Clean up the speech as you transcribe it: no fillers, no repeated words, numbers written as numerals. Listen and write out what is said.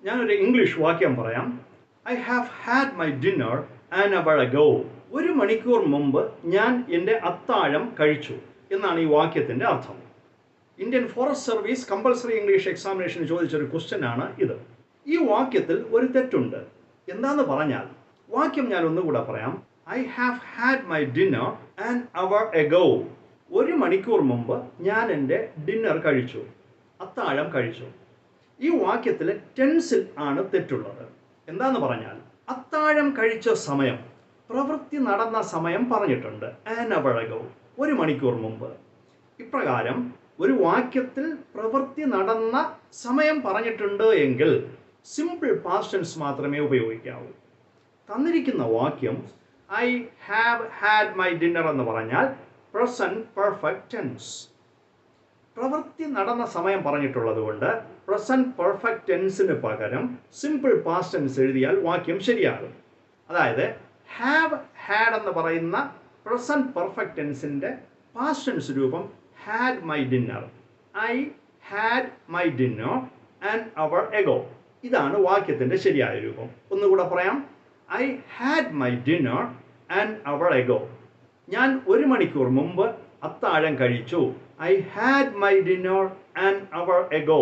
ഞാനൊരു ഇംഗ്ലീഷ് വാക്യം പറയാം. I have had my dinner an hour ago. 1 മണിക്കൂർ മുമ്പ് ഞാൻ എൻ്റെ അത്താഴം കഴിച്ചു എന്നാണ് ഈ വാക്യത്തിൻ്റെ അർത്ഥം. Indian Forest Service compulsory English എക്സാമിനേഷന് ചോദിച്ചൊരു ക്വസ്റ്റ്യൻ ആണ് ഇത്. ഈ വാക്യത്തിൽ ഒരു തെറ്റുണ്ട്. എന്താണെന്ന് പറഞ്ഞാൽ, വാക്യം ഞാൻ ഒന്നുകൂടെ പറയാം. I have had my dinner an hour ago. 1 മണിക്കൂർ മുമ്പ് ഞാൻ എൻ്റെ ഡിന്നർ കഴിച്ചു, അത്താഴം കഴിച്ചു. ഈ വാക്യത്തിൽ ടെൻസിൽ ആണ് തെറ്റുള്ളത്. എന്താന്ന് പറഞ്ഞാൽ, അത്താഴം കഴിച്ച സമയം, പ്രവൃത്തി നടന്ന സമയം പറഞ്ഞിട്ടുണ്ട്. ആൻ അവർ എഗോ, 1 മണിക്കൂർ മുമ്പ്. ഇപ്രകാരം ഒരു വാക്യത്തിൽ പ്രവൃത്തി നടന്ന സമയം പറഞ്ഞിട്ടുണ്ട് എങ്കിൽ സിമ്പിൾ പാസ്റ്റ് ടെൻസ് മാത്രമേ ഉപയോഗിക്കാവൂ. തന്നിരിക്കുന്ന വാക്യം I have had my dinner എന്ന് പറഞ്ഞാൽ പ്രസന്റ് പെർഫെക്റ്റ് ടെൻസ്. പ്രവൃത്തി നടന്ന സമയം പറഞ്ഞിട്ടുള്ളത് കൊണ്ട് പ്രസന്റ് പെർഫെക്റ്റ് ടെൻസിന് പകരം സിമ്പിൾ പാസ്റ്റ് ടെൻസ് എഴുതിയാൽ വാക്യം ശരിയാകും. അതായത് ഹാവ് ഹാഡ് എന്ന് പറയുന്ന പ്രസന്റ് പെർഫെക്റ്റ് ടെൻസിൻ്റെ പാസ്റ്റ് ടെൻസ് രൂപം had my dinner. I had my dinner an hour ago. ഇതാണ് വാക്യത്തിൻ്റെ ശരിയായ രൂപം. ഒന്നുകൂടെ പറയാം. I had my dinner an hour ago. ഞാൻ 1 മണിക്കൂർ മുമ്പ് അത്താഴം കഴിച്ചു. I had my dinner an hour ago.